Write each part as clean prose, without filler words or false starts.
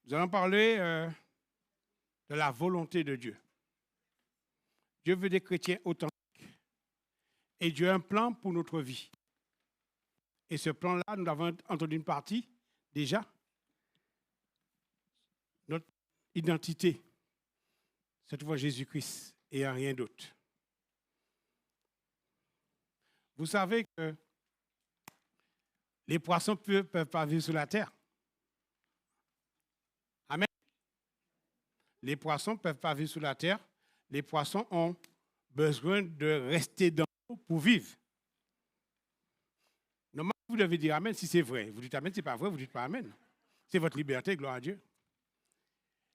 Nous allons parler de la volonté de Dieu. Dieu veut des chrétiens authentiques. Et Dieu a un plan pour notre vie. Et ce plan-là, nous avons entendu une partie déjà. Notre identité, c'est devant Jésus-Christ et en rien d'autre. Vous savez que les poissons ne peuvent pas vivre sur la terre. Amen. Les poissons ne peuvent pas vivre sur la terre. Les poissons ont besoin de rester dans l'eau pour vivre. Normalement, vous devez dire Amen si c'est vrai. Vous dites Amen, si ce n'est pas vrai, vous ne dites pas Amen. C'est votre liberté, gloire à Dieu.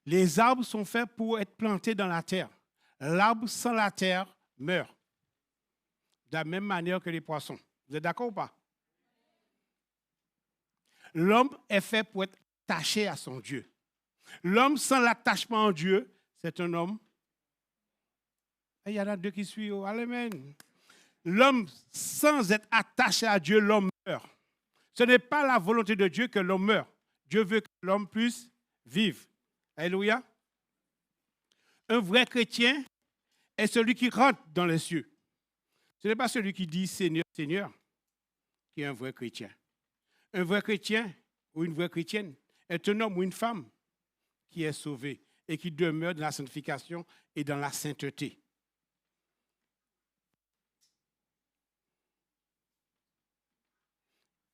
Les arbres sont faits pour être plantés dans la terre. L'arbre sans la terre meurt. De la même manière que les poissons. Vous êtes d'accord ou pas? L'homme est fait pour être attaché à son Dieu. L'homme sans l'attachement en Dieu, c'est un homme. Il y en a deux qui suivent. Amen. L'homme sans être attaché à Dieu, l'homme meurt. Ce n'est pas la volonté de Dieu que l'homme meure. Dieu veut que l'homme puisse vivre. Alléluia. Un vrai chrétien est celui qui rentre dans les cieux. Ce n'est pas celui qui dit Seigneur, Seigneur, qui est un vrai chrétien. Un vrai chrétien ou une vraie chrétienne est un homme ou une femme qui est sauvé et qui demeure dans la sanctification et dans la sainteté.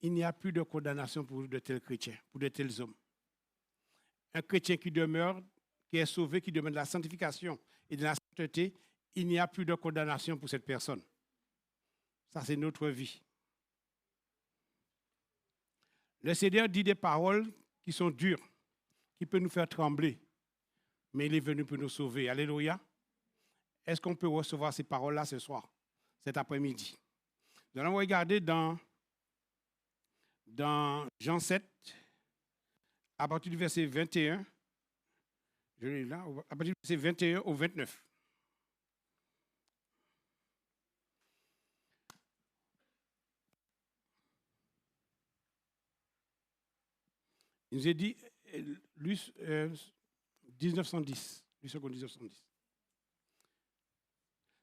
Il n'y a plus de condamnation pour de tels chrétiens, pour de tels hommes. Un chrétien qui demeure, qui est sauvé, qui demeure dans la sanctification et dans la sainteté, il n'y a plus de condamnation pour cette personne. Ça, c'est notre vie. Le Seigneur dit des paroles qui sont dures, qui peuvent nous faire trembler, mais il est venu pour nous sauver. Alléluia. Est-ce qu'on peut recevoir ces paroles-là ce soir, cet après-midi? Nous allons regarder dans Jean 7, à partir du verset 21, je l'ai là, à partir du verset 21 au 29. Il nous est dit, lui, 1910, lui seconde 1910.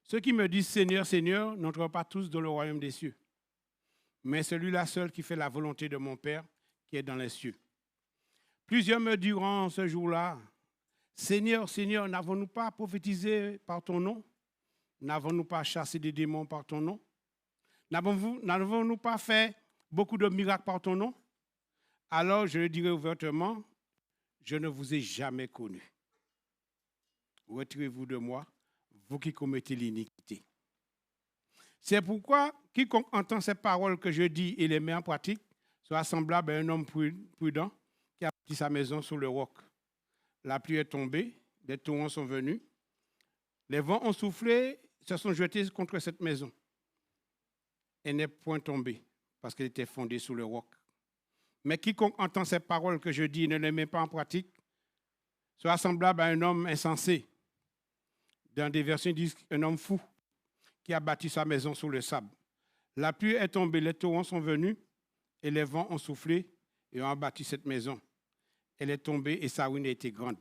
Ceux qui me disent Seigneur, Seigneur, n'entreront pas tous dans le royaume des cieux, mais celui-là seul qui fait la volonté de mon Père qui est dans les cieux. Plusieurs me diront ce jour-là, Seigneur, Seigneur, n'avons-nous pas prophétisé par ton nom? N'avons-nous pas chassé des démons par ton nom? N'avons-nous pas fait beaucoup de miracles par ton nom? Alors je le dirai ouvertement, je ne vous ai jamais connu. Retirez-vous de moi, vous qui commettez l'iniquité. C'est pourquoi quiconque entend ces paroles que je dis et les met en pratique sera semblable à un homme prudent qui a bâti sa maison sur le roc. La pluie est tombée, des torrents sont venus, les vents ont soufflé, se sont jetés contre cette maison. Elle n'est point tombée parce qu'elle était fondée sur le roc. Mais quiconque entend ces paroles que je dis et ne les met pas en pratique sera semblable à un homme insensé. Dans des versions, ils disent un homme fou qui a bâti sa maison sur le sable. La pluie est tombée, les torrents sont venus et les vents ont soufflé et ont abattu cette maison. Elle est tombée et sa ruine a été grande.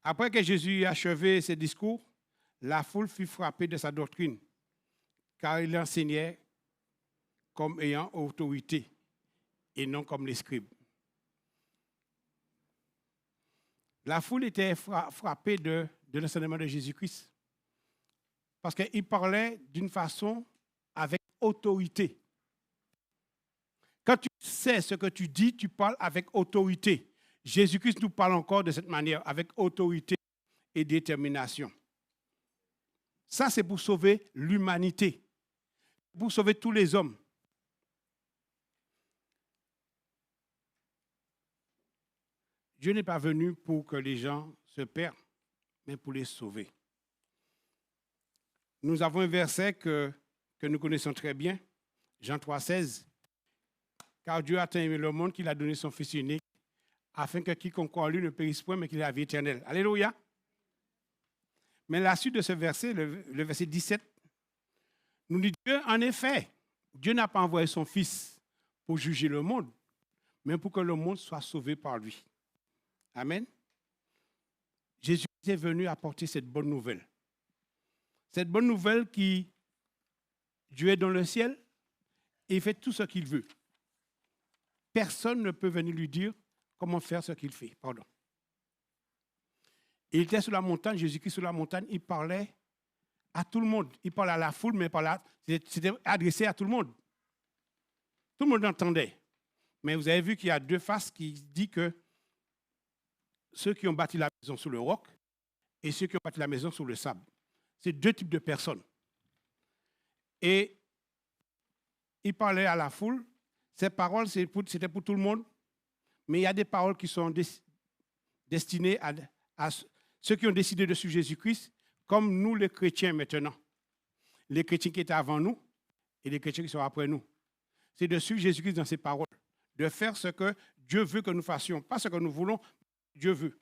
Après que Jésus eut achevé ses discours, la foule fut frappée de sa doctrine, car il enseignait comme ayant autorité et non comme les scribes. La foule était frappée de l'enseignement de Jésus-Christ parce qu'il parlait d'une façon avec autorité. Quand tu sais ce que tu dis, tu parles avec autorité. Jésus-Christ nous parle encore de cette manière, avec autorité et détermination. Ça, c'est pour sauver l'humanité, pour sauver tous les hommes. Dieu n'est pas venu pour que les gens se perdent, mais pour les sauver. Nous avons un verset que nous connaissons très bien, Jean 3,16. Car Dieu a tant aimé le monde qu'il a donné son Fils unique, afin que quiconque croit en lui ne périsse point, mais qu'il ait la vie éternelle. Alléluia. Mais la suite de ce verset, le verset 17, nous dit Dieu, en effet, Dieu n'a pas envoyé son Fils pour juger le monde, mais pour que le monde soit sauvé par lui. Amen. Jésus est venu apporter cette bonne nouvelle. Cette bonne nouvelle qui, Dieu est dans le ciel et il fait tout ce qu'il veut. Personne ne peut venir lui dire comment faire ce qu'il fait. Pardon. Il était sur la montagne, Jésus-Christ sur la montagne, il parlait à tout le monde. Il parlait à la foule, mais c'était adressé à tout le monde. Tout le monde entendait. Mais vous avez vu qu'il y a deux faces qui disent que ceux qui ont bâti la maison sur le roc et ceux qui ont bâti la maison sur le sable. C'est deux types de personnes. Et il parlait à la foule. Ces paroles, c'était pour tout le monde. Mais il y a des paroles qui sont destinées à ceux qui ont décidé de suivre Jésus-Christ, comme nous les chrétiens maintenant. Les chrétiens qui étaient avant nous et les chrétiens qui sont après nous. C'est de suivre Jésus-Christ dans ses paroles. De faire ce que Dieu veut que nous fassions. Pas ce que nous voulons, Dieu veut.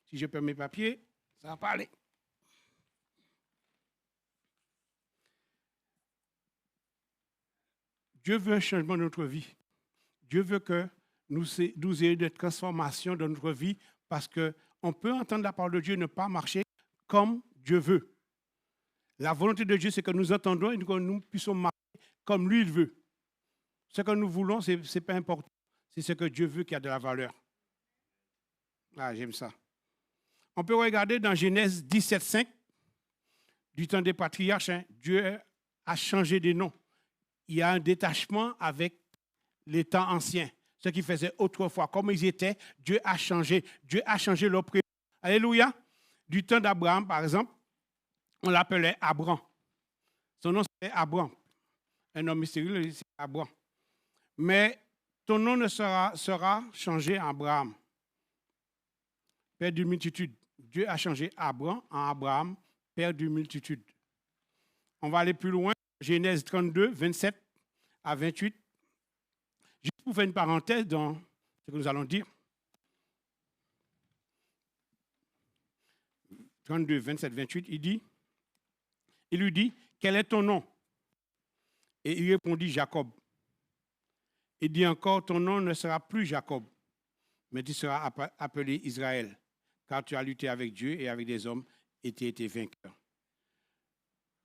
Si je perds mes papiers, ça va pas aller. Dieu veut un changement de notre vie. Dieu veut que nous ayons des transformations dans notre vie parce qu'on peut entendre la parole de Dieu et ne pas marcher comme Dieu veut. La volonté de Dieu, c'est que nous entendons et que nous puissions marcher comme lui, il veut. Ce que nous voulons, ce n'est pas important. C'est ce que Dieu veut qui a de la valeur. Ah, j'aime ça. On peut regarder dans Genèse 17,5, du temps des patriarches, Dieu a changé de nom. Il y a un détachement avec les temps anciens. Ce qu'ils faisaient autrefois, comme ils étaient, Dieu a changé. Dieu a changé leur prénom. Alléluia. Du temps d'Abraham, par exemple, on l'appelait Abram. Son nom, c'était Abram. Un homme mystérieux, c'est Abram. Mais ton nom ne sera changé en Abraham. Père d'une multitude. Dieu a changé Abram en Abraham, père d'une multitude. On va aller plus loin. Genèse 32, 27 à 28. Juste pour faire une parenthèse dans ce que nous allons dire. 32, 27, 28, il lui dit, quel est ton nom? Et il répondit, Jacob. Il dit encore, ton nom ne sera plus Jacob, mais tu seras appelé Israël, car tu as lutté avec Dieu et avec des hommes et tu as été vainqueur.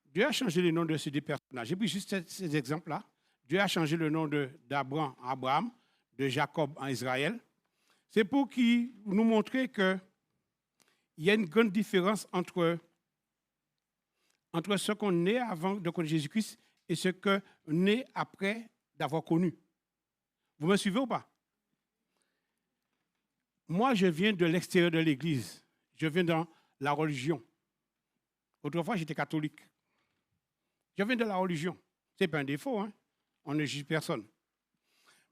Dieu a changé le nom de ces deux personnages. J'ai pris juste ces exemples-là. Dieu a changé le nom d'Abraham en Abraham, de Jacob en Israël. C'est pour nous montrer qu'il y a une grande différence entre ce qu'on est avant de connaître Jésus-Christ et ce qu'on est après d'avoir connu. Vous me suivez ou pas? Moi, je viens de l'extérieur de l'Église. Je viens dans la religion. Autrefois, j'étais catholique. Je viens de la religion. Ce n'est pas un défaut, hein? On ne juge personne.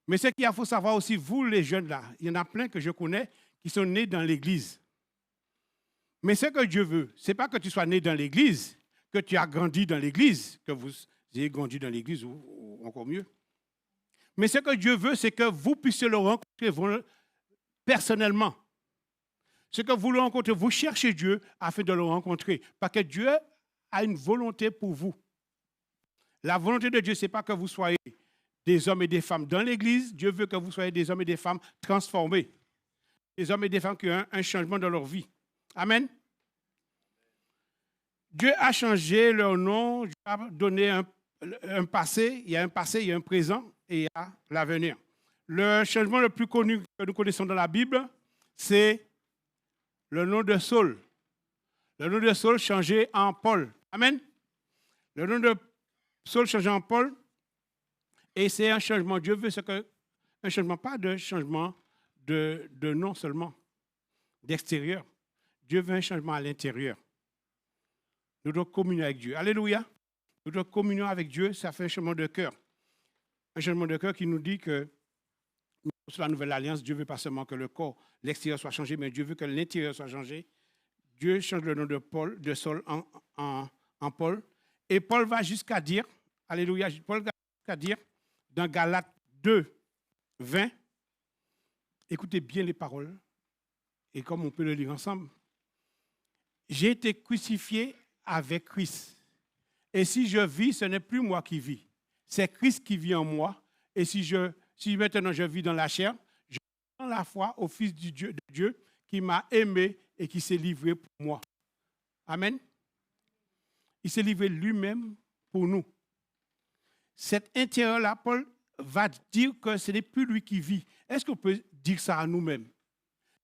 Mais ce qu'il faut savoir aussi, vous les jeunes là, il y en a plein que je connais qui sont nés dans l'Église. Mais ce que Dieu veut, ce n'est pas que tu sois né dans l'Église, que tu as grandi dans l'Église, que vous ayez grandi dans l'Église ou encore mieux. Mais ce que Dieu veut, c'est que vous puissiez le rencontrer personnellement. Ce que vous le rencontrez, vous cherchez Dieu afin de le rencontrer. Parce que Dieu a une volonté pour vous. La volonté de Dieu, ce n'est pas que vous soyez des hommes et des femmes dans l'Église. Dieu veut que vous soyez des hommes et des femmes transformés. Des hommes et des femmes qui ont un changement dans leur vie. Amen. Dieu a changé leur nom, Dieu a donné un passé, il y a un présent et il y a l'avenir. Le changement le plus connu que nous connaissons dans la Bible, c'est le nom de Saul. Le nom de Saul changé en Paul. Amen. Le nom de Saul changé en Paul. Et c'est un changement. Dieu veut un changement, pas de changement de nom seulement, d'extérieur. Dieu veut un changement à l'intérieur. Nous devons communier avec Dieu. Alléluia. Nous devons communier avec Dieu, ça fait un changement de cœur. Un changement de cœur qui nous dit que sur la nouvelle alliance, Dieu veut pas seulement que le corps, l'extérieur soit changé, mais Dieu veut que l'intérieur soit changé. Dieu change le nom de Saul en Paul. Et Paul va jusqu'à dire, alléluia, Paul va jusqu'à dire, dans Galates 2, 20, écoutez bien les paroles, et comme on peut le lire ensemble, j'ai été crucifié avec Christ. Et si je vis, ce n'est plus moi qui vis. C'est Christ qui vit en moi. Et si maintenant je vis dans la chair, je vis dans la foi au Fils de Dieu qui m'a aimé et qui s'est livré pour moi. Amen. Il s'est livré lui-même pour nous. Cet intérieur-là, Paul va dire que ce n'est plus lui qui vit. Est-ce qu'on peut dire ça à nous-mêmes?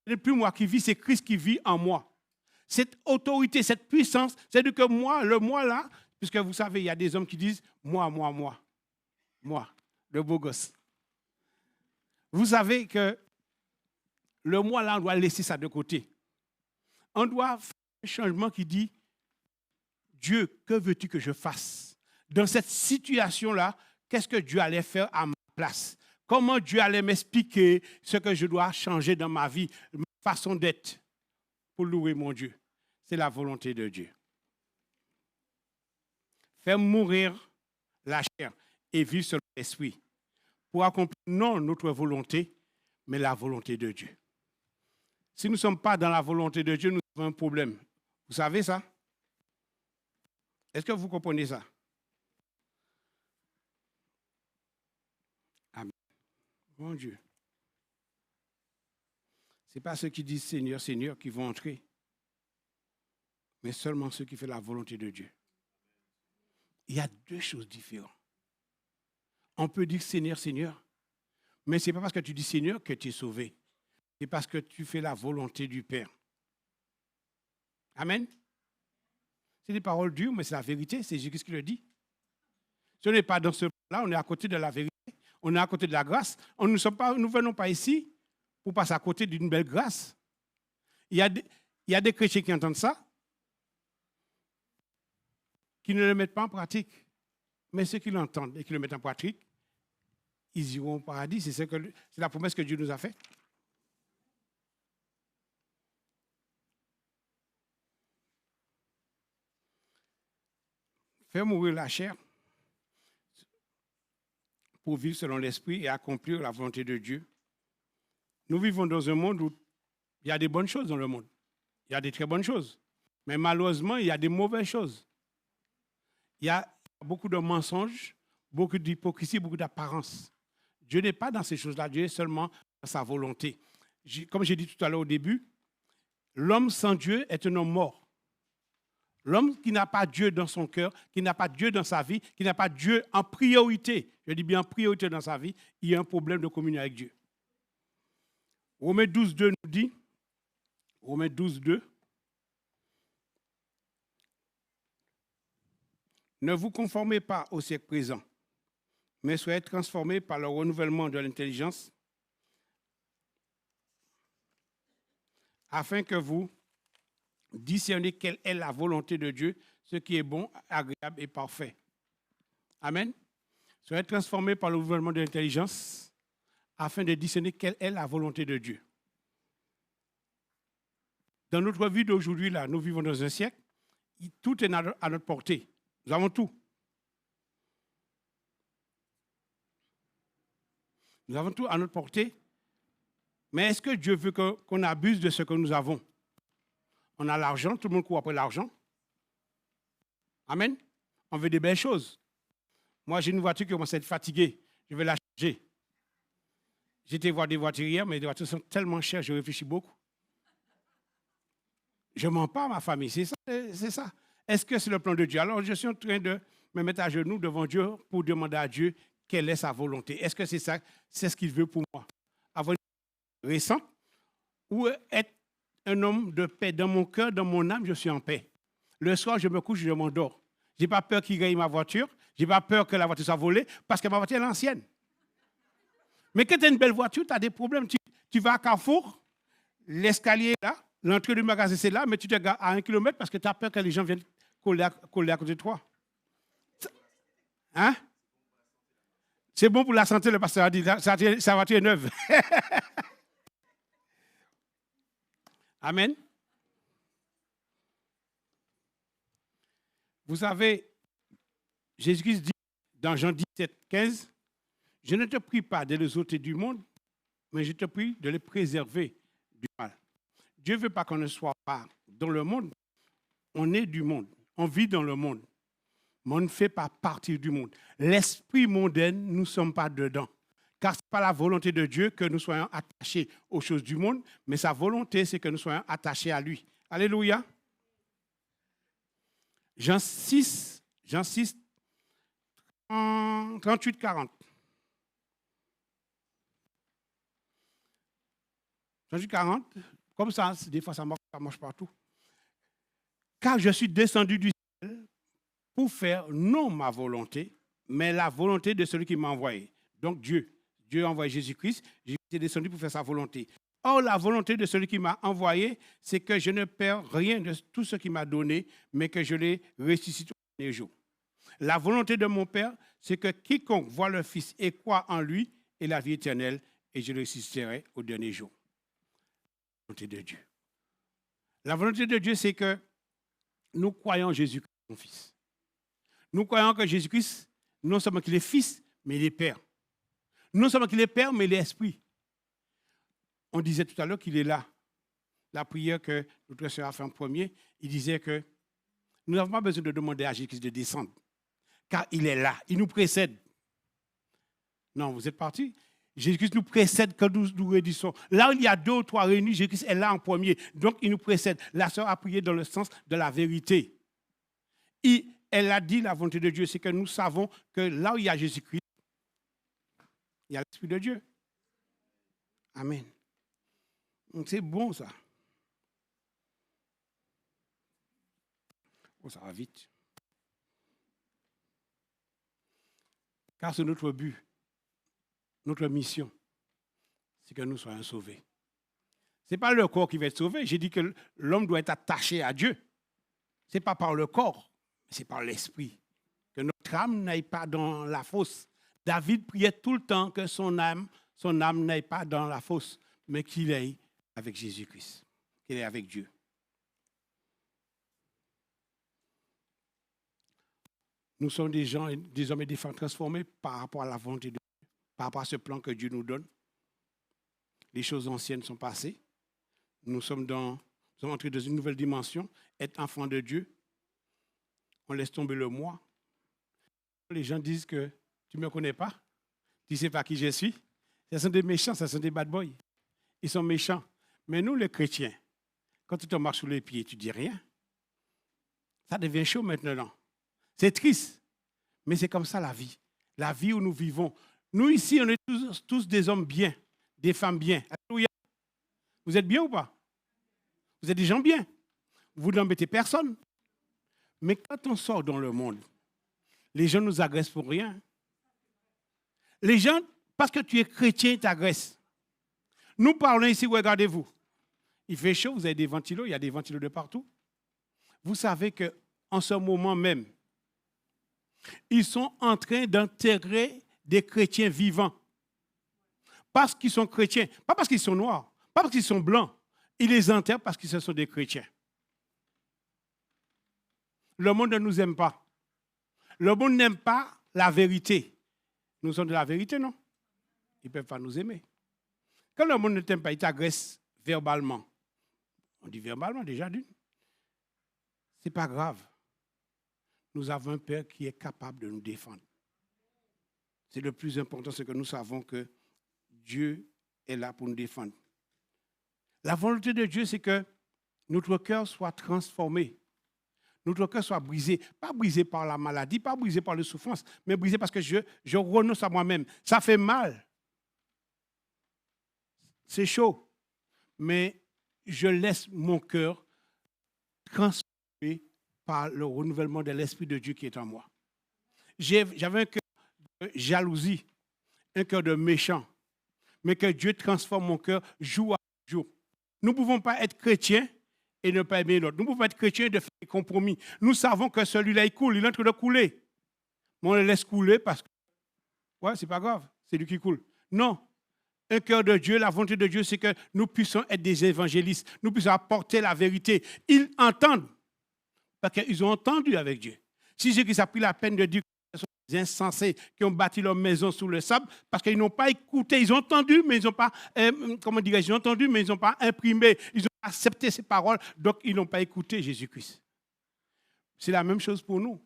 Ce n'est plus moi qui vis, c'est Christ qui vit en moi. Cette autorité, cette puissance, c'est-à-dire que moi, le moi là, puisque vous savez, il y a des hommes qui disent moi, le beau gosse. Vous savez que le moi là, on doit laisser ça de côté. On doit faire un changement qui dit Dieu, que veux-tu que je fasse? Dans cette situation-là, qu'est-ce que Dieu allait faire à ma place? Comment Dieu allait m'expliquer ce que je dois changer dans ma vie, ma façon d'être pour louer mon Dieu? C'est la volonté de Dieu. Faire mourir la chair et vivre selon l'esprit pour accomplir non notre volonté, mais la volonté de Dieu. Si nous ne sommes pas dans la volonté de Dieu, nous avons un problème. Vous savez ça? Est-ce que vous comprenez ça? Amen. Mon Dieu. Ce n'est pas ceux qui disent Seigneur, Seigneur qui vont entrer, mais seulement ceux qui font la volonté de Dieu. Il y a deux choses différentes. On peut dire Seigneur, Seigneur, mais ce n'est pas parce que tu dis Seigneur que tu es sauvé. C'est parce que tu fais la volonté du Père. Amen. C'est des paroles dures, mais c'est la vérité. C'est Jésus qui le dit. Si on n'est pas dans ce plan-là, on est à côté de la vérité. On est à côté de la grâce. Nous ne venons pas ici pour passer à côté d'une belle grâce. Il y a des chrétiens qui entendent ça, qui ne le mettent pas en pratique. Mais ceux qui l'entendent et qui le mettent en pratique, ils iront au paradis. C'est la promesse que Dieu nous a faite. Faire mourir la chair pour vivre selon l'esprit et accomplir la volonté de Dieu. Nous vivons dans un monde où il y a des bonnes choses dans le monde. Il y a des très bonnes choses. Mais malheureusement, il y a des mauvaises choses. Il y a beaucoup de mensonges, beaucoup d'hypocrisie, beaucoup d'apparence. Dieu n'est pas dans ces choses-là. Dieu est seulement dans sa volonté. Comme j'ai dit tout à l'heure au début, l'homme sans Dieu est un homme mort. L'homme qui n'a pas Dieu dans son cœur, qui n'a pas Dieu dans sa vie, qui n'a pas Dieu en priorité, je dis bien en priorité dans sa vie, il y a un problème de communion avec Dieu. Romains 12, 2 nous dit, Romains 12, 2, ne vous conformez pas au siècle présent, mais soyez transformés par le renouvellement de l'intelligence, afin que vous discerner quelle est la volonté de Dieu, ce qui est bon, agréable et parfait. Amen. Soyez transformés par le renouvellement de l'intelligence afin de discerner quelle est la volonté de Dieu. Dans notre vie d'aujourd'hui, là, nous vivons dans un siècle, tout est à notre portée. Nous avons tout. Nous avons tout à notre portée. Mais est-ce que Dieu veut qu'on abuse de ce que nous avons? On a l'argent, tout le monde court après l'argent. Amen. On veut des belles choses. Moi, j'ai une voiture qui commence à être fatiguée. Je vais la changer. J'étais voir des voitures hier, mais les voitures sont tellement chères, je réfléchis beaucoup. Je ne mens pas à ma famille, c'est ça. Est-ce que c'est le plan de Dieu? Alors, je suis en train de me mettre à genoux devant Dieu pour demander à Dieu quelle est sa volonté. Est-ce que c'est ça, c'est ce qu'il veut pour moi? Avoir une vie récente ou être un homme de paix. Dans mon cœur, dans mon âme, je suis en paix. Le soir, je me couche, je m'endors. Je n'ai pas peur qu'il gagne ma voiture. Je n'ai pas peur que la voiture soit volée parce que ma voiture est l'ancienne. Mais quand tu as une belle voiture, tu as des problèmes. Tu vas à Carrefour, l'escalier est là, l'entrée du magasin c'est là, mais tu te gares à 1 kilomètre parce que tu as peur que les gens viennent coller à côté de toi. Hein? C'est bon pour la santé, le pasteur a dit. Sa voiture est neuve. Amen. Vous savez, Jésus-Christ dit dans Jean 17, 15, « Je ne te prie pas de les ôter du monde, mais je te prie de les préserver du mal. » Dieu ne veut pas qu'on ne soit pas dans le monde. On est du monde. On vit dans le monde. Mais on ne fait pas partie du monde. L'esprit mondain, nous ne sommes pas dedans. Car ce n'est pas la volonté de Dieu que nous soyons attachés aux choses du monde, mais sa volonté, c'est que nous soyons attachés à lui. Alléluia. Jean 6, 38-40. 38-40, comme ça, des fois ça marche partout. Car je suis descendu du ciel pour faire non ma volonté, mais la volonté de celui qui m'a envoyé. Donc Dieu a envoyé Jésus-Christ, Jésus est descendu pour faire sa volonté. Or, la volonté de celui qui m'a envoyé, c'est que je ne perds rien de tout ce qu'il m'a donné, mais que je les ressuscite au dernier jour. La volonté de mon Père, c'est que quiconque voit le Fils et croit en lui ait la vie éternelle, et je le ressusciterai au dernier jour. La volonté de Dieu. La volonté de Dieu, c'est que nous croyons en Jésus-Christ, son Fils. Nous croyons que Jésus-Christ, non seulement qu'il est Fils, mais il est Père. Non seulement qu'il est Père, mais il est Esprit. On disait tout à l'heure qu'il est là. La prière que notre sœur a fait en premier, il disait que nous n'avons pas besoin de demander à Jésus-Christ de descendre, car il est là, il nous précède. Non, vous êtes partis? Jésus-Christ nous précède quand nous réunissons. Là où il y a 2 ou 3 réunis, Jésus-Christ est là en premier. Donc, il nous précède. La sœur a prié dans le sens de la vérité. Elle a dit la volonté de Dieu, c'est que nous savons que là où il y a Jésus-Christ, il y a l'Esprit de Dieu. Amen. Donc, c'est bon, ça. Oh, ça va vite. Car c'est notre but. Notre mission, c'est que nous soyons sauvés. Ce n'est pas le corps qui va être sauvé. J'ai dit que l'homme doit être attaché à Dieu. Ce n'est pas par le corps, c'est par l'esprit. Que notre âme n'aille pas dans la fosse. David priait tout le temps que son âme n'aille pas dans la fosse, mais qu'il aille avec Jésus-Christ, qu'il aille avec Dieu. Nous sommes des gens, des hommes et des femmes transformés par rapport à la volonté de Dieu. Par rapport à ce plan que Dieu nous donne. Les choses anciennes sont passées. Nous sommes entrés dans une nouvelle dimension. Être enfant de Dieu. On laisse tomber le moi. Les gens disent que tu ne me connais pas. Tu ne sais pas qui je suis. Ce sont des méchants, ce sont des bad boys. Ils sont méchants. Mais nous, les chrétiens, quand tu te marches sous les pieds, tu ne dis rien. Ça devient chaud maintenant. C'est triste. Mais c'est comme ça la vie. La vie où nous vivons. Nous, ici, on est tous des hommes bien, des femmes bien. Alléluia. Vous êtes bien ou pas? Vous êtes des gens bien. Vous n'embêtez personne. Mais quand on sort dans le monde, les gens nous agressent pour rien. Les gens, parce que tu es chrétien, ils t'agressent. Nous parlons ici, regardez-vous. Il fait chaud, vous avez des ventilos, il y a des ventilos de partout. Vous savez qu'en ce moment même, ils sont en train d'enterrer des chrétiens vivants. Parce qu'ils sont chrétiens, pas parce qu'ils sont noirs, pas parce qu'ils sont blancs. Ils les enterrent parce qu'ils sont des chrétiens. Le monde ne nous aime pas. Le monde n'aime pas la vérité. Nous sommes de la vérité, non? Ils ne peuvent pas nous aimer. Quand le monde ne t'aime pas, il t'agresse verbalement. On dit verbalement déjà d'une. Ce n'est pas grave. Nous avons un Père qui est capable de nous défendre. C'est le plus important, c'est que nous savons que Dieu est là pour nous défendre. La volonté de Dieu, c'est que notre cœur soit transformé. Notre cœur soit brisé. Pas brisé par la maladie, pas brisé par la souffrance, mais brisé parce que je renonce à moi-même. Ça fait mal. C'est chaud. Mais je laisse mon cœur transformé par le renouvellement de l'Esprit de Dieu qui est en moi. J'avais un cœur de jalousie, un cœur de méchant, mais que Dieu transforme mon cœur jour après jour. Nous ne pouvons pas être chrétiens et ne pas aimer l'autre. Nous ne pouvons pas être chrétiens et de faire des compromis. Nous savons que celui-là, il coule, il est en train de couler. Mais on le laisse couler parce que, ouais, c'est pas grave, c'est lui qui coule. Non. Un cœur de Dieu, la volonté de Dieu, c'est que nous puissions être des évangélistes. Nous puissions apporter la vérité. Ils entendent. Parce qu'ils ont entendu avec Dieu. Si Jésus a pris la peine de dire que ce sont des insensés qui ont bâti leur maison sous le sable, parce qu'ils n'ont pas écouté, ils ont entendu, mais ils n'ont pas, ils ont entendu, mais ils n'ont pas imprimé, ils ont accepté ces paroles, donc ils n'ont pas écouté Jésus-Christ. C'est la même chose pour nous.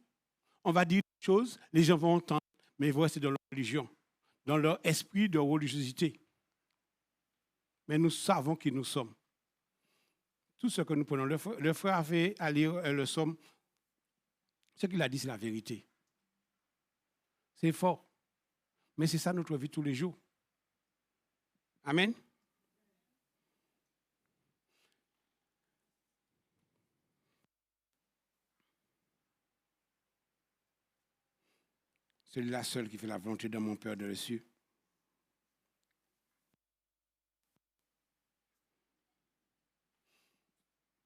On va dire des choses, les gens vont entendre, mais ils vont rester dans leur religion. dans leur esprit de religiosité. Mais nous savons qui nous sommes. Tout ce que nous prenons, le frère a fait à lire le psaume. Ce qu'il a dit, c'est la vérité. C'est fort. Mais c'est ça notre vie tous les jours. Amen. Celui-là seul qui fait la volonté de mon Père dans les cieux.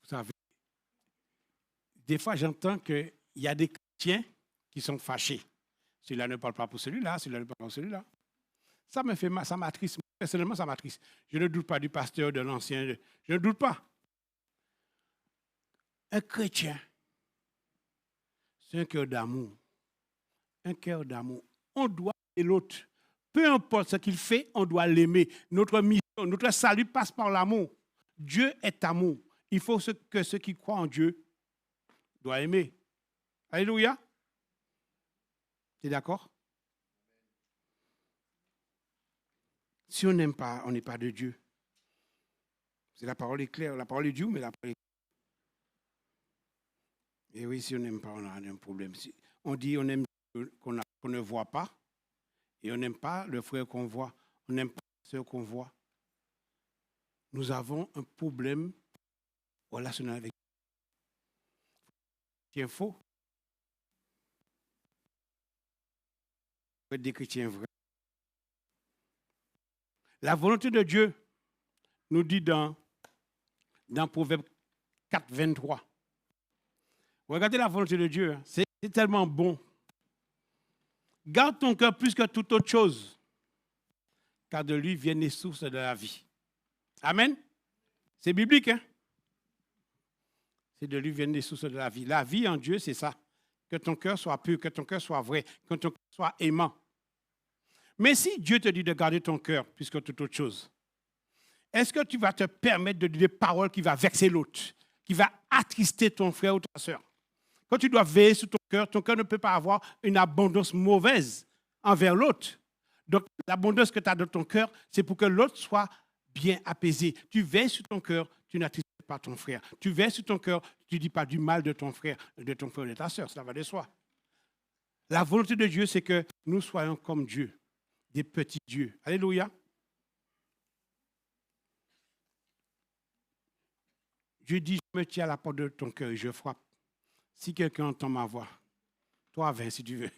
Vous savez, des fois j'entends qu'il y a des chrétiens qui sont fâchés. Celui-là ne parle pas pour celui-là, celui-là ne parle pas pour celui-là. Ça me fait mal, ça m'attriste. Personnellement, ça m'attriste. Je ne doute pas du pasteur, de l'ancien. Je ne doute pas. Un chrétien, c'est un cœur d'amour. Un cœur d'amour. On doit aimer l'autre. Peu importe ce qu'il fait, on doit l'aimer. Notre mission, notre salut passe par l'amour. Dieu est amour. Il faut que ceux qui croient en Dieu doivent aimer. Alléluia. Tu es d'accord? Si on n'aime pas, on n'est pas de Dieu. C'est la parole est claire. La parole est Dieu, mais la parole est claire. Et oui, si on n'aime pas, on a un problème. Si on dit on aime Dieu qu'on ne voit pas, et on n'aime pas le frère qu'on voit, on n'aime pas ceux qu'on voit. Nous avons un problème relationnel avec Dieu. C'est faux. Des chrétiens vrais. La volonté de Dieu nous dit dans Proverbe 4, 23. Regardez la volonté de Dieu, c'est tellement bon. Garde ton cœur plus que toute autre chose, car de lui viennent les sources de la vie. Amen. C'est biblique, hein? C'est de lui viennent les sources de la vie. La vie en Dieu, c'est ça. Que ton cœur soit pur, que ton cœur soit vrai, que ton cœur soit aimant. Mais si Dieu te dit de garder ton cœur plus que toute autre chose, est-ce que tu vas te permettre de dire des paroles qui vont vexer l'autre, qui vont attrister ton frère ou ta soeur? Quand tu dois veiller sur ton cœur ne peut pas avoir une abondance mauvaise envers l'autre. Donc, l'abondance que tu as dans ton cœur, c'est pour que l'autre soit bien apaisé. Tu veilles sur ton cœur, tu n'attristes pas ton frère. Tu veilles sur ton cœur, tu ne dis pas du mal de ton frère ou de ta soeur. Ça va de soi. La volonté de Dieu, c'est que nous soyons comme Dieu, des petits dieux. Alléluia. Je dis, je me tiens à la porte de ton cœur et je frappe. Si quelqu'un entend ma voix, toi 20 si tu veux.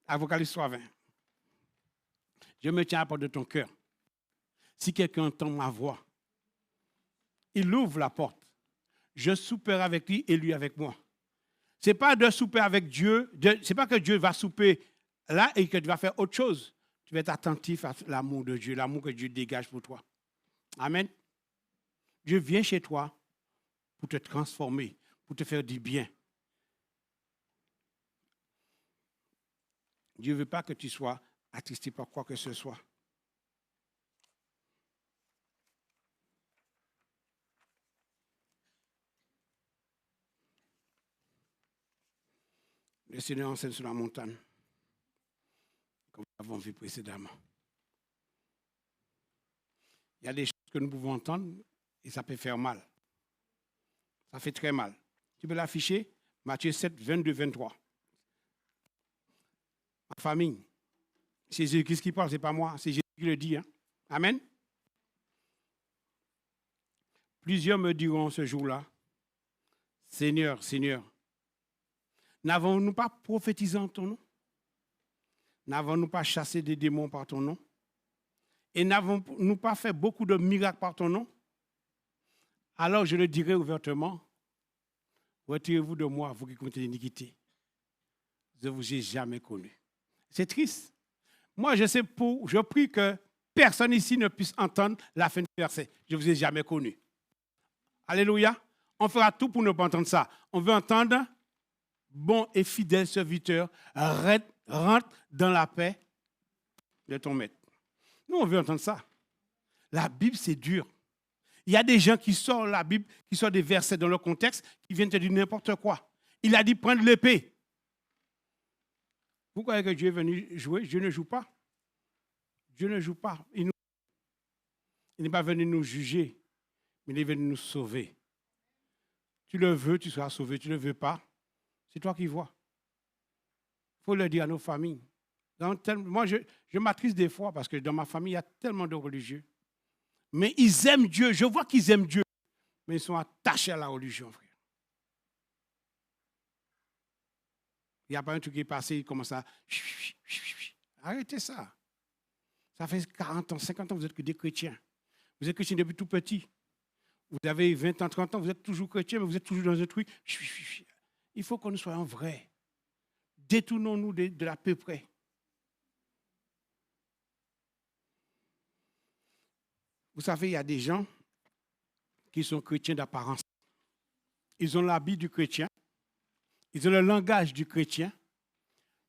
Apocalypse 3:20. Je me tiens à la porte de ton cœur. Si quelqu'un entend ma voix, il ouvre la porte. Je souperai avec lui et lui avec moi. Ce n'est pas de souper avec Dieu. Ce n'est pas que Dieu va souper là et que tu vas faire autre chose. Tu vas être attentif à l'amour de Dieu, l'amour que Dieu dégage pour toi. Amen. Dieu vient chez toi pour te transformer, pour te faire du bien. Dieu ne veut pas que tu sois attristé par quoi que ce soit. Le Seigneur enseigne sur la montagne, comme nous l'avons vu précédemment. Il y a des choses que nous pouvons entendre et ça peut faire mal. Ça fait très mal. Tu peux l'afficher, Matthieu 7, 22, 23. Ma famille, c'est Jésus qui parle, ce n'est pas moi, c'est Jésus qui le dit. Hein? Amen. Plusieurs me diront ce jour-là, Seigneur, Seigneur, n'avons-nous pas prophétisé en ton nom? N'avons-nous pas chassé des démons par ton nom? Et n'avons-nous pas fait beaucoup de miracles par ton nom? Alors je le dirai ouvertement, retirez-vous de moi, vous qui commettez l'iniquité. Je ne vous ai jamais connu. C'est triste. Moi, je prie que personne ici ne puisse entendre la fin du verset. Je ne vous ai jamais connu. Alléluia. On fera tout pour ne pas entendre ça. On veut entendre, bon et fidèle serviteur, rentre dans la paix de ton maître. Nous, on veut entendre ça. La Bible, c'est dur. Il y a des gens qui sortent la Bible, qui sortent des versets dans leur contexte, qui viennent te dire n'importe quoi. Il a dit prendre l'épée. Vous croyez que Dieu est venu jouer? Dieu ne joue pas. Dieu ne joue pas. Il n'est pas venu nous juger, mais il est venu nous sauver. Tu le veux, tu seras sauvé. Tu ne le veux pas, c'est toi qui vois. Il faut le dire à nos familles. Moi, je m'attriste des fois parce que dans ma famille, il y a tellement de religieux. Mais ils aiment Dieu. Je vois qu'ils aiment Dieu. Mais ils sont attachés à la religion, frère. Il n'y a pas un truc qui est passé, il commence à... Arrêtez ça. Ça fait 40 ans, 50 ans, vous êtes que des chrétiens. Vous êtes chrétiens depuis tout petit. Vous avez 20 ans, 30 ans, vous êtes toujours chrétiens, mais vous êtes toujours dans un truc. Il faut que nous soyons vrais. Détournons-nous de l'à peu près. Vous savez, il y a des gens qui sont chrétiens d'apparence. Ils ont l'habit du chrétien, ils ont le langage du chrétien,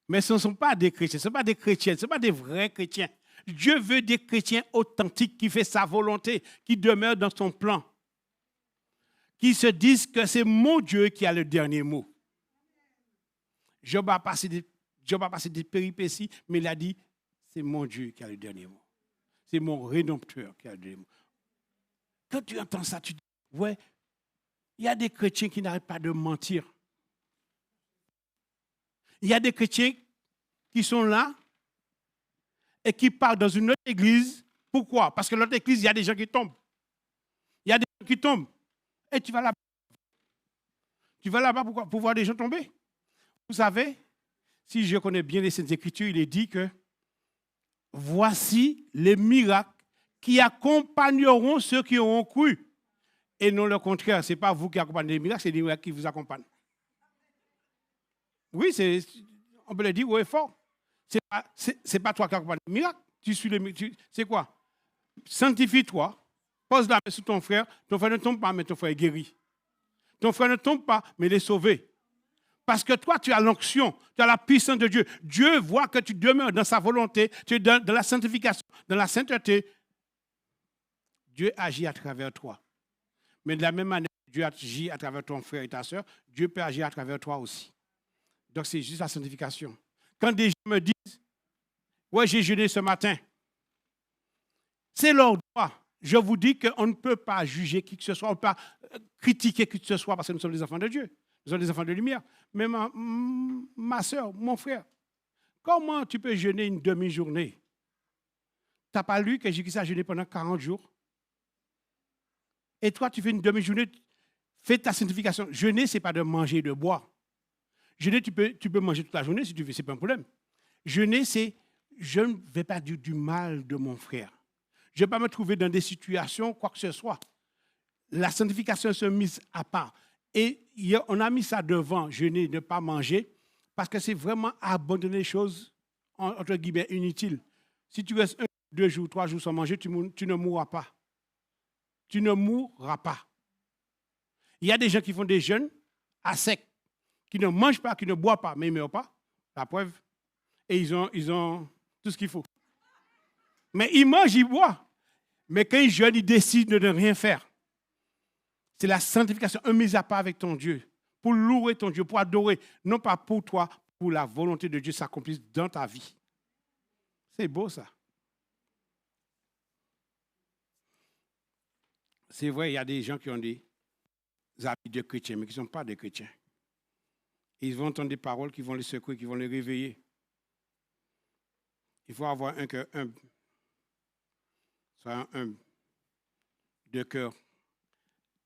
mais ce ne sont pas des chrétiens, ce ne sont pas des chrétiens, ce ne sont pas des vrais chrétiens. Dieu veut des chrétiens authentiques qui font sa volonté, qui demeurent dans son plan, qui se disent que c'est mon Dieu qui a le dernier mot. Job a passé des péripéties, mais il a dit, c'est mon Dieu qui a le dernier mot. C'est mon Rédempteur qui a le dernier mot. Quand tu entends ça, tu dis, ouais, il y a des chrétiens qui n'arrêtent pas de mentir. Il y a des chrétiens qui sont là et qui partent dans une autre église. Pourquoi? Parce que l'autre église, il y a des gens qui tombent. Il y a des gens qui tombent. Et tu vas là-bas. Tu vas là-bas pour voir des gens tomber. Vous savez, si je connais bien les Saintes Écritures, il est dit que voici les miracles qui accompagneront ceux qui auront cru. Et non le contraire, ce n'est pas vous qui accompagnez les miracles, c'est les miracles qui vous accompagnent. Oui, on peut le dire haut et fort. Ce n'est pas toi qui accompagnes les miracles. Tu suis les miracles. C'est quoi? Sanctifie-toi, pose la main sur ton frère ne tombe pas, mais ton frère est guéri. Ton frère ne tombe pas, mais il est sauvé. Parce que toi, tu as l'onction, tu as la puissance de Dieu. Dieu voit que tu demeures dans sa volonté, tu es dans la sanctification, dans la sainteté. Dieu agit à travers toi. Mais de la même manière que Dieu agit à travers ton frère et ta soeur, Dieu peut agir à travers toi aussi. Donc, c'est juste la sanctification. Quand des gens me disent, ouais, j'ai jeûné ce matin, c'est leur droit. Je vous dis qu'on ne peut pas juger qui que ce soit, on ne peut pas critiquer qui que ce soit parce que nous sommes des enfants de Dieu. Nous sommes des enfants de lumière. Mais ma soeur, mon frère, comment tu peux jeûner une demi-journée? Tu n'as pas lu que Jésus a jeûné pendant 40 jours? Et toi, tu fais une demi-journée, fais ta sanctification. Jeûner, ce n'est pas de manger et de boire. Jeûner, tu peux manger toute la journée si tu veux, ce n'est pas un problème. Jeûner, c'est je ne vais pas dire du mal de mon frère. Je ne vais pas me trouver dans des situations, quoi que ce soit. La sanctification se mise à part. Et on a mis ça devant, jeûner, ne pas manger, parce que c'est vraiment abandonner les choses, entre guillemets, inutiles. Si tu restes 1, 2 jours, 3 jours sans manger, tu ne mourras pas. Tu ne mourras pas. Il y a des gens qui font des jeûnes à sec, qui ne mangent pas, qui ne boivent pas, mais ils ne meurent pas. La preuve. Et ils ont tout ce qu'il faut. Mais ils mangent, ils boivent. Mais quand ils jeûnent, ils décident de ne rien faire. C'est la sanctification, un mise à part avec ton Dieu, pour louer ton Dieu, pour adorer, non pas pour toi, pour la volonté de Dieu s'accomplisse dans ta vie. C'est beau ça. C'est vrai, il y a des gens qui ont des habits de chrétiens, mais qui ne sont pas des chrétiens. Et ils vont entendre des paroles qui vont les secouer, qui vont les réveiller. Il faut avoir un cœur humble. Soyons humbles, de cœur,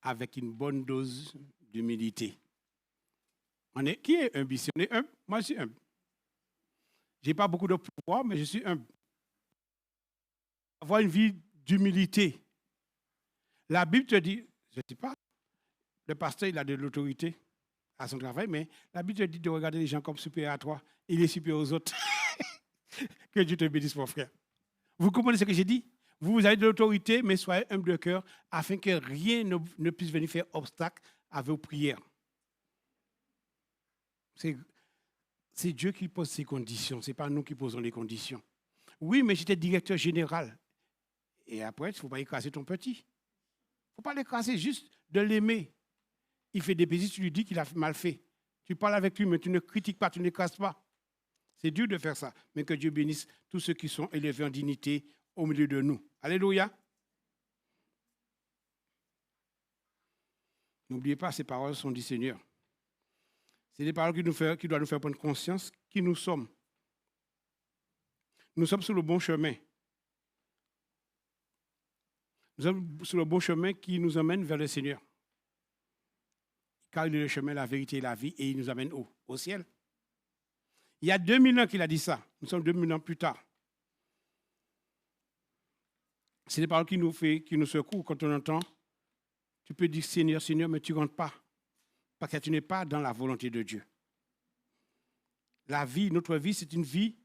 avec une bonne dose d'humilité. Qui est humble ici? On est humble? Moi, je suis humble. Je n'ai pas beaucoup de pouvoir, mais je suis humble. Avoir une vie d'humilité. La Bible te dit, je ne sais pas, le pasteur, il a de l'autorité à son travail, mais la Bible te dit de regarder les gens comme supérieurs à toi. Il est supérieur aux autres. Que Dieu te bénisse, mon frère. Vous comprenez ce que j'ai dit? Vous avez de l'autorité, mais soyez humble de cœur, afin que rien ne puisse venir faire obstacle à vos prières. C'est Dieu qui pose ces conditions, ce n'est pas nous qui posons les conditions. Oui, mais j'étais directeur général. Et après, il ne faut pas écraser ton petit. Il ne faut pas l'écraser, juste de l'aimer. Il fait des bêtises, tu lui dis qu'il a mal fait. Tu parles avec lui, mais tu ne critiques pas, tu n'écrases pas. C'est dur de faire ça, mais que Dieu bénisse tous ceux qui sont élevés en dignité au milieu de nous. Alléluia. N'oubliez pas, ces paroles sont du Seigneur. C'est des paroles qui doivent nous faire prendre conscience qui nous sommes. Nous sommes sur le bon chemin. Nous sommes sur le bon chemin qui nous emmène vers le Seigneur. Car il est le chemin, la vérité et la vie, et il nous amène au ciel. Il y a 2000 ans qu'il a dit ça. Nous sommes 2000 ans plus tard. C'est des paroles qui nous secouent quand on entend. Tu peux dire Seigneur, Seigneur, mais tu ne rentres pas. Parce que tu n'es pas dans la volonté de Dieu. La vie, notre vie, c'est une vie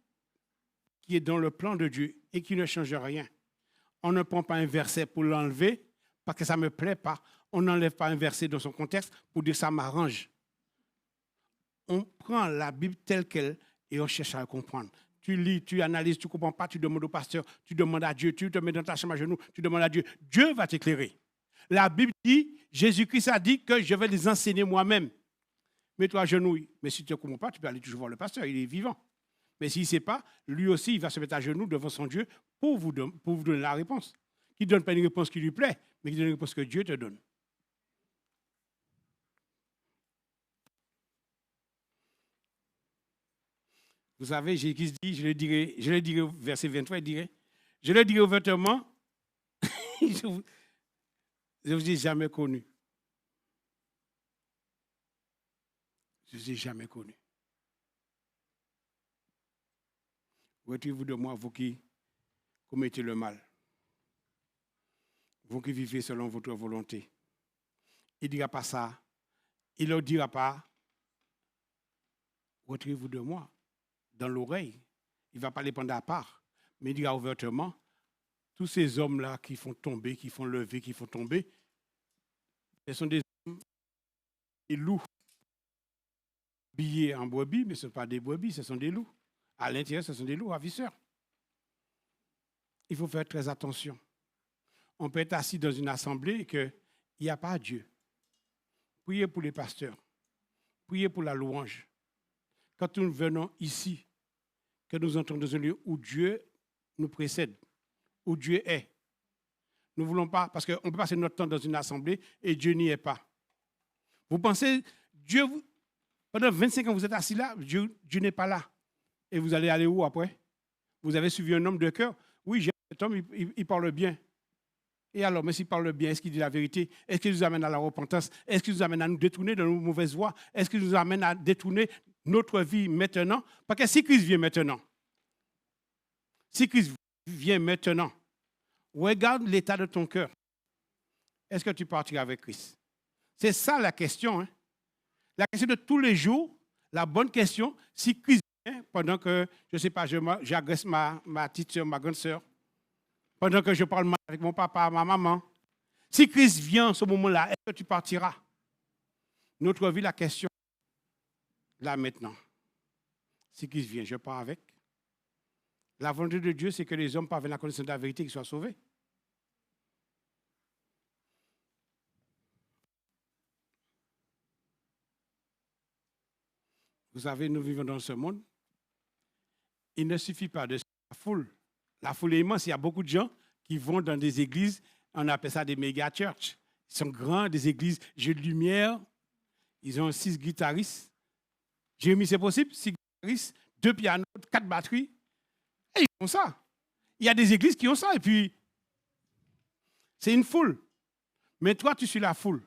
qui est dans le plan de Dieu et qui ne change rien. On ne prend pas un verset pour l'enlever parce que ça ne me plaît pas. On n'enlève pas un verset dans son contexte pour dire ça m'arrange. On prend la Bible telle qu'elle et on cherche à la comprendre. Tu lis, tu analyses, tu ne comprends pas, tu demandes au pasteur, tu demandes à Dieu, tu te mets dans ta chambre à genoux, tu demandes à Dieu. Dieu va t'éclairer. La Bible dit, Jésus-Christ a dit que je vais les enseigner moi-même. Mets-toi à genoux. Mais si tu ne comprends pas, tu peux aller toujours voir le pasteur, il est vivant. Mais s'il ne sait pas, lui aussi, il va se mettre à genoux devant son Dieu pour vous donner la réponse. Qui ne donne pas une réponse qui lui plaît, mais qui donne une réponse que Dieu te donne. Vous savez, Jésus dit, je le dirai au verset 23, il dirait, je le dirai ouvertement, je ne vous ai jamais connu. Je ne vous ai jamais connu. Retirez-vous de moi, vous qui commettez le mal. Vous qui vivez selon votre volonté. Il ne dira pas ça. Il ne leur dira pas, retirez-vous de moi, dans l'oreille. Il ne va pas les prendre à part. Mais il dira ouvertement, tous ces hommes-là qui font tomber, qui font lever, qui font tomber, ce sont des hommes, des loups. Billets en brebis, mais ce ne sont pas des brebis, ce sont des loups. À l'intérieur, ce sont des loups ravisseurs. Il faut faire très attention. On peut être assis dans une assemblée et qu'il n'y a pas Dieu. Priez pour les pasteurs. Priez pour la louange. Quand nous venons ici, que nous entrons dans un lieu où Dieu nous précède, où Dieu est. Nous ne voulons pas, parce qu'on peut passer notre temps dans une assemblée et Dieu n'y est pas. Vous pensez, Dieu, pendant 25 ans, vous êtes assis là, Dieu n'est pas là. Et vous allez aller où après? Vous avez suivi un homme de cœur? Oui, j'ai cet homme, il parle bien. Et alors, mais s'il parle bien, est-ce qu'il dit la vérité? Est-ce qu'il nous amène à la repentance? Est-ce qu'il nous amène à nous détourner de nos mauvaises voies? Est-ce qu'il nous amène à détourner notre vie maintenant? Parce que si Christ vient maintenant, regarde l'état de ton cœur. Est-ce que tu partiras avec Christ? C'est ça la question. Hein? La question de tous les jours, la bonne question, si Christ vient, pendant que, je ne sais pas, j'agresse ma petite soeur, ma grande soeur, pendant que je parle mal avec mon papa, ma maman, si Christ vient à ce moment-là, est-ce que tu partiras? Notre vie, la question, là maintenant, si Christ vient, je pars avec. La volonté de Dieu, c'est que les hommes parviennent à la connaissance de la vérité et qu'ils soient sauvés. Vous savez, nous vivons dans ce monde. Il ne suffit pas de la foule. La foule est immense. Il y a beaucoup de gens qui vont dans des églises, on appelle ça des méga church. Ils sont grands, des églises, jeux de lumière. Ils ont 6 guitaristes. Jérémie, c'est possible, 6 guitaristes, 2 pianos, 4 batteries. Et ils font ça. Il y a des églises qui ont ça. Et puis, c'est une foule. Mais toi, tu suis la foule.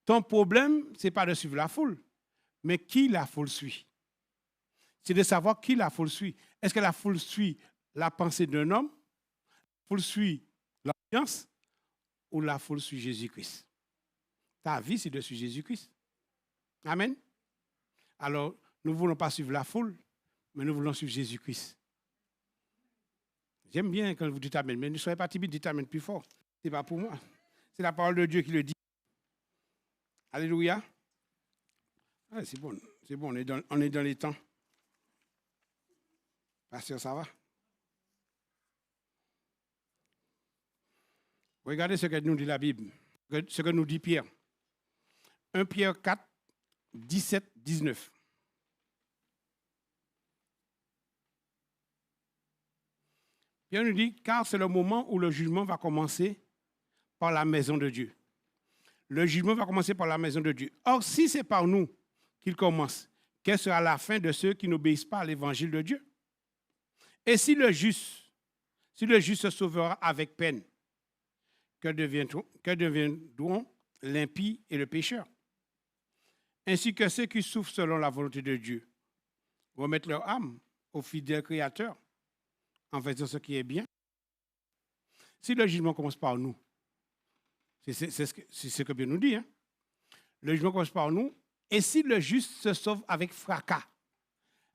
Ton problème, ce n'est pas de suivre la foule, mais qui la foule suit. C'est de savoir qui la foule suit. Est-ce que la foule suit la pensée d'un homme, la foule suit l'ambiance, ou la foule suit Jésus-Christ? Ta vie, c'est de suivre Jésus-Christ. Amen. Alors, nous ne voulons pas suivre la foule, mais nous voulons suivre Jésus-Christ. J'aime bien quand vous dites Amen, mais ne soyez pas timide, dites Amen plus fort. Ce n'est pas pour moi. C'est la parole de Dieu qui le dit. Alléluia. Ah, c'est bon, on est dans les temps. Pasteur, ça va? Regardez ce que nous dit la Bible, ce que nous dit Pierre. 1 Pierre 4, 17, 19. Pierre nous dit, car c'est le moment où le jugement va commencer par la maison de Dieu. Le jugement va commencer par la maison de Dieu. Or, si c'est par nous qu'il commence, quelle sera la fin de ceux qui n'obéissent pas à l'évangile de Dieu? Et si le juste se sauvera avec peine, que deviendront l'impie et le pécheur? Ainsi que ceux qui souffrent selon la volonté de Dieu remettent leur âme au fidèle Créateur en faisant ce qui est bien. Si le jugement commence par nous, c'est ce que bien nous dit, hein? Le jugement commence par nous, et si le juste se sauve avec fracas,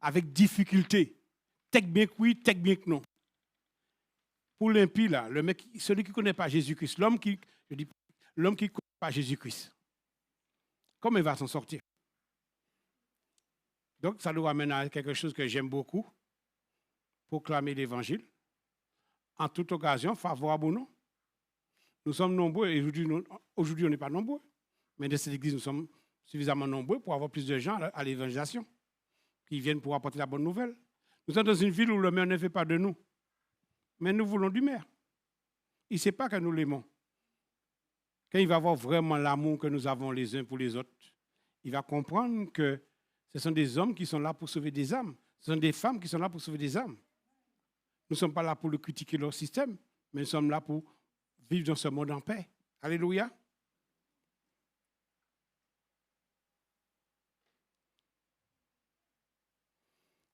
avec difficulté, tech bien que oui, tech bien que non. Pour l'impie, là, le mec, celui qui ne connaît pas Jésus-Christ, l'homme qui ne connaît pas Jésus-Christ, comment il va s'en sortir? Donc, ça nous ramène à quelque chose que j'aime beaucoup, proclamer l'Évangile, en toute occasion, favorable ou non. Nous sommes nombreux, et aujourd'hui on n'est pas nombreux, mais dans cette église, nous sommes suffisamment nombreux pour avoir plus de gens à l'évangélisation, qui viennent pour apporter la bonne nouvelle. Nous sommes dans une ville où le maire ne fait pas de nous, mais nous voulons du maire. Il ne sait pas que nous l'aimons. Quand il va voir vraiment l'amour que nous avons les uns pour les autres, il va comprendre que ce sont des hommes qui sont là pour sauver des âmes. Ce sont des femmes qui sont là pour sauver des âmes. Nous ne sommes pas là pour le critiquer leur système, mais nous sommes là pour vivre dans ce monde en paix. Alléluia.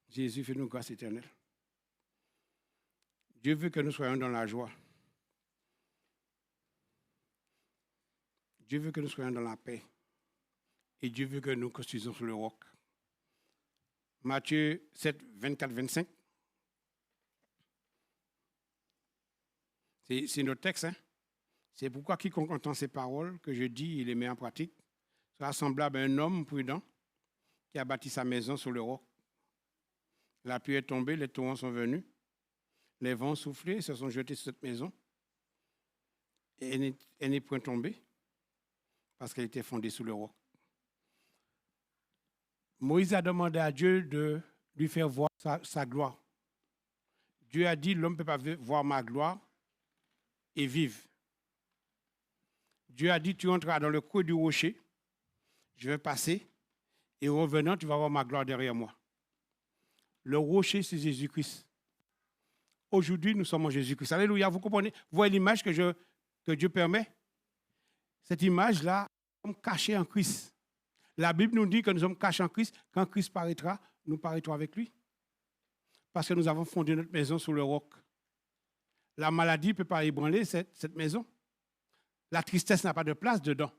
Jésus fait nous grâce éternelle. Dieu veut que nous soyons dans la joie. Dieu veut que nous soyons dans la paix. Et Dieu veut que nous construisions sur le roc. Matthieu 7, 24, 25. C'est notre texte. Hein? C'est pourquoi quiconque entend ces paroles que je dis et les met en pratique sera semblable à un homme prudent qui a bâti sa maison sur le roc. La pluie est tombée, les torrents sont venus, les vents ont soufflé et se sont jetés sur cette maison. Et elle n'est point tombée parce qu'elle était fondée sur le roc. Moïse a demandé à Dieu de lui faire voir sa gloire. Dieu a dit, l'homme ne peut pas voir ma gloire et vivre. Dieu a dit, tu entreras dans le creux du rocher, je vais passer, et revenant, tu vas voir ma gloire derrière moi. Le rocher, c'est Jésus-Christ. Aujourd'hui, nous sommes en Jésus-Christ. Alléluia, vous comprenez? Vous voyez l'image que Dieu permet? Cette image-là, nous sommes cachés en Christ. La Bible nous dit que nous sommes cachés en Christ. Quand Christ paraîtra, nous paraîtrons avec lui. Parce que nous avons fondé notre maison sur le roc. La maladie ne peut pas ébranler cette maison. La tristesse n'a pas de place dedans.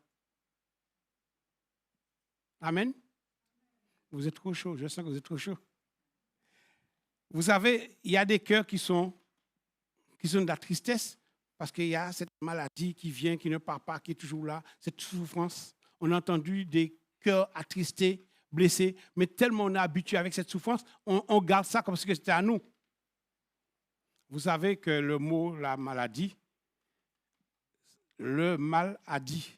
Amen. Vous êtes trop chaud, je sens que vous êtes trop chaud. Vous savez, il y a des cœurs qui sont de la tristesse parce qu'il y a cette maladie qui vient, qui ne part pas, qui est toujours là, cette souffrance. On a entendu des cœurs attristés, blessés, mais tellement on est habitué avec cette souffrance, on garde ça comme si c'était à nous. Vous savez que le mot, la maladie, le mal a dit.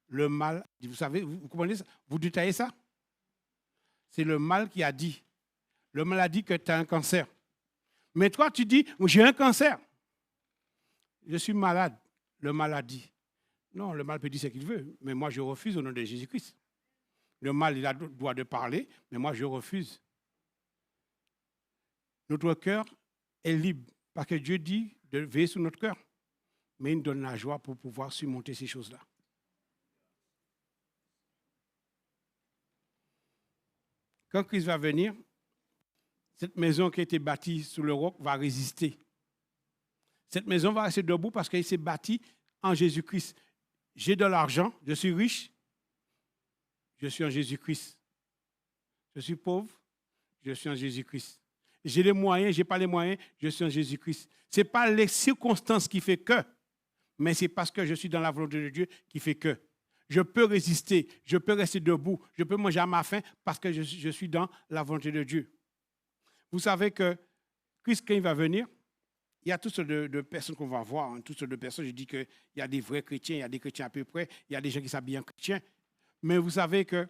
Le mal, vous savez, vous comprenez ça? Vous détaillez ça? C'est le mal qui a dit. Le mal a dit que tu as un cancer. Mais toi, tu dis, j'ai un cancer. Je suis malade. Le mal a dit. Non, le mal peut dire ce qu'il veut. Mais moi, je refuse au nom de Jésus-Christ. Le mal, il a le droit de parler, mais moi, je refuse. Notre cœur est libre. Parce que Dieu dit de veiller sur notre cœur. Mais il nous donne la joie pour pouvoir surmonter ces choses-là. Quand Christ va venir, cette maison qui a été bâtie sur le roc va résister. Cette maison va rester debout parce qu'elle s'est bâtie en Jésus-Christ. J'ai de l'argent, je suis riche, je suis en Jésus-Christ. Je suis pauvre, je suis en Jésus-Christ. J'ai les moyens, je n'ai pas les moyens, je suis en Jésus-Christ. Ce n'est pas les circonstances qui font que, mais c'est parce que je suis dans la volonté de Dieu qui fait que. Je peux résister, je peux rester debout, je peux manger à ma faim parce que je suis dans la volonté de Dieu. Vous savez que Christ, quand il va venir, il y a toutes sortes de personnes qu'on va voir, hein, toutes sortes de personnes. Je dis qu'il y a des vrais chrétiens, il y a des chrétiens à peu près, il y a des gens qui s'habillent en chrétiens. Mais vous savez que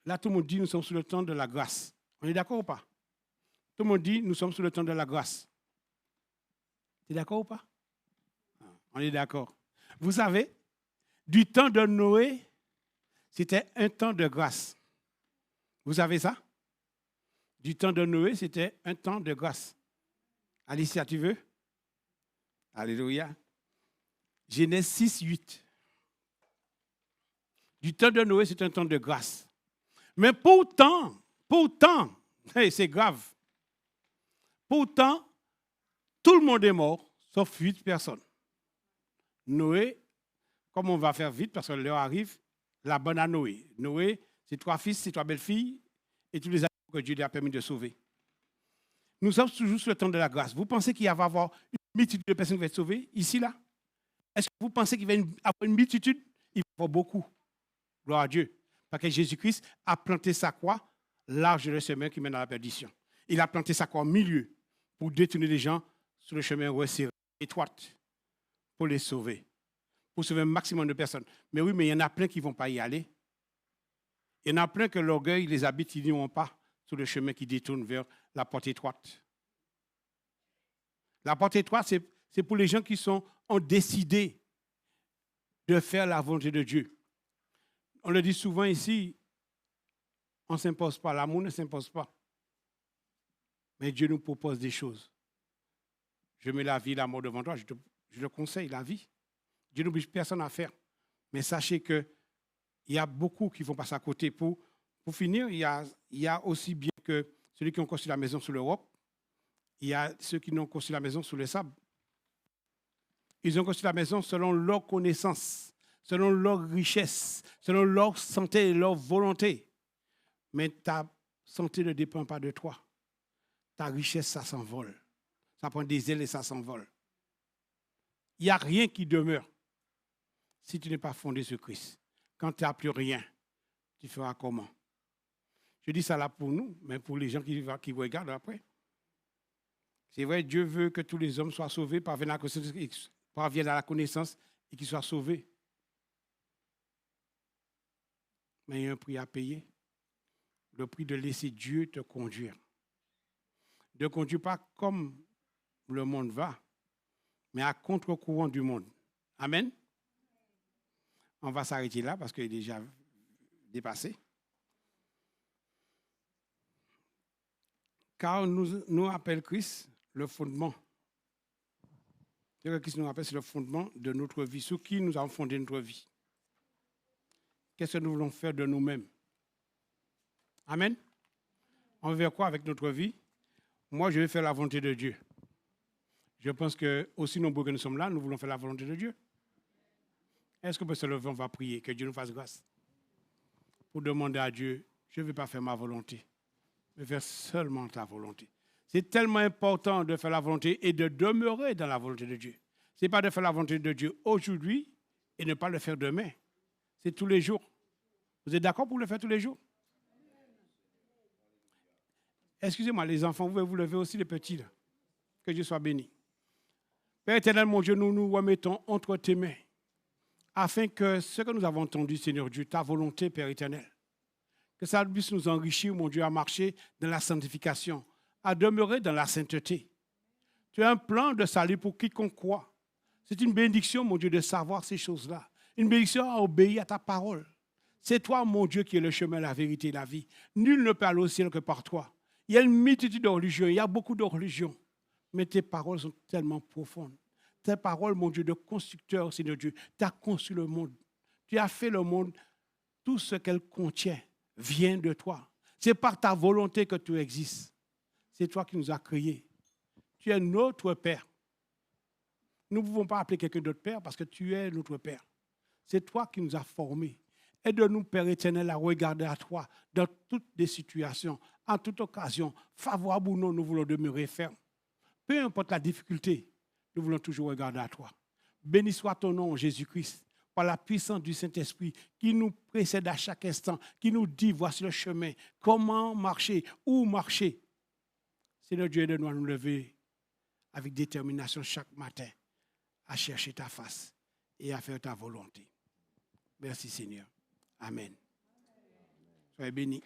là, tout le monde dit nous sommes sous le temps de la grâce. On est d'accord ou pas? Tout le monde dit, nous sommes sous le temps de la grâce. Tu es d'accord ou pas? On est d'accord. Vous savez, du temps de Noé, c'était un temps de grâce. Vous savez ça? Du temps de Noé, c'était un temps de grâce. Alicia, tu veux? Alléluia. Genèse 6, 8. Du temps de Noé, c'est un temps de grâce. Mais pourtant, c'est grave. Pourtant, tout le monde est mort, sauf 8 personnes. Noé, comme on va faire vite parce que l'heure arrive, la bonne à Noé. Noé, c'est 3 fils, c'est 3 belles-filles et tous les animaux que Dieu lui a permis de sauver. Nous sommes toujours sur le temps de la grâce. Vous pensez qu'il va y avoir une multitude de personnes qui vont être sauvées ici, là? Est-ce que vous pensez qu'il va y avoir une multitude? Il va y avoir beaucoup. Gloire à Dieu. Parce que Jésus-Christ a planté sa croix large le chemin qui mène à la perdition. Il a planté sa croix au milieu pour détourner les gens sur le chemin resserré, étroit, pour les sauver. Pour sauver un maximum de personnes. Mais oui, mais il y en a plein qui ne vont pas y aller. Il y en a plein que l'orgueil les habite, ils n'y vont pas sur le chemin qui détourne vers la porte étroite. La porte étroite, c'est pour les gens qui ont décidé de faire la volonté de Dieu. On le dit souvent ici, on ne s'impose pas, l'amour ne s'impose pas. Mais Dieu nous propose des choses. Je mets la vie et la mort devant toi, je te conseille la vie. Dieu n'oblige personne à faire. Mais sachez qu'il y a beaucoup qui vont passer à côté. Pour finir, il y a aussi bien que celui qui ont construit la maison sur l'Europe, il y a ceux qui n'ont construit la maison sur le sable. Ils ont construit la maison selon leur connaissance, selon leur richesse, selon leur santé et leur volonté. Mais ta santé ne dépend pas de toi. Ta richesse, ça s'envole. Ça prend des ailes et ça s'envole. Il n'y a rien qui demeure si tu n'es pas fondé sur Christ. Quand tu n'as plus rien, tu feras comment? Je dis ça là pour nous, mais pour les gens qui regardent après. C'est vrai, Dieu veut que tous les hommes soient sauvés, parviennent à la connaissance et qu'ils soient sauvés. Mais il y a un prix à payer. Le prix de laisser Dieu te conduire. Ne conduis pas comme le monde va, mais à contre-courant du monde. Amen. On va s'arrêter là parce qu'il est déjà dépassé. Car nous rappelle Christ le fondement. Ce que Christ nous rappelle, c'est le fondement de notre vie, sur qui nous avons fondé notre vie. Qu'est-ce que nous voulons faire de nous-mêmes? Amen. On veut quoi avec notre vie? Moi, je vais faire la volonté de Dieu. Je pense que, aussi nombreux que nous sommes là, nous voulons faire la volonté de Dieu. Est-ce qu'on peut se lever, on va prier, que Dieu nous fasse grâce pour demander à Dieu, je ne vais pas faire ma volonté, mais faire seulement ta volonté. C'est tellement important de faire la volonté et de demeurer dans la volonté de Dieu. Ce n'est pas de faire la volonté de Dieu aujourd'hui et ne pas le faire demain. C'est tous les jours. Vous êtes d'accord pour le faire tous les jours? Excusez-moi, les enfants, vous pouvez vous lever aussi, les petits, là. Que Dieu soit béni. Père éternel, mon Dieu, nous nous remettons entre tes mains, afin que ce que nous avons entendu, Seigneur Dieu, ta volonté, Père éternel, que ça puisse nous enrichir, mon Dieu, à marcher dans la sanctification, à demeurer dans la sainteté. Tu as un plan de salut pour quiconque croit. C'est une bénédiction, mon Dieu, de savoir ces choses-là. Une bénédiction à obéir à ta parole. C'est toi, mon Dieu, qui est le chemin, la vérité et la vie. Nul ne peut aller au ciel que par toi. Il y a une multitude de religions, il y a beaucoup de religions. Mais tes paroles sont tellement profondes. Tes paroles, mon Dieu, de constructeur, Seigneur Dieu, tu as conçu le monde. Tu as fait le monde. Tout ce qu'elle contient vient de toi. C'est par ta volonté que tu existes. C'est toi qui nous as créés. Tu es notre Père. Nous ne pouvons pas appeler quelqu'un d'autre Père parce que tu es notre Père. C'est toi qui nous as formés. Aide-nous, Père éternel, à regarder à toi dans toutes les situations, en toute occasion, favorable ou non, nous voulons demeurer fermes. Peu importe la difficulté, nous voulons toujours regarder à toi. Béni soit ton nom, Jésus-Christ, par la puissance du Saint-Esprit qui nous précède à chaque instant, qui nous dit, voici le chemin, comment marcher, où marcher. Seigneur Dieu, aide-nous à nous lever avec détermination chaque matin, à chercher ta face et à faire ta volonté. Merci Seigneur. Amen. Soyez bénis.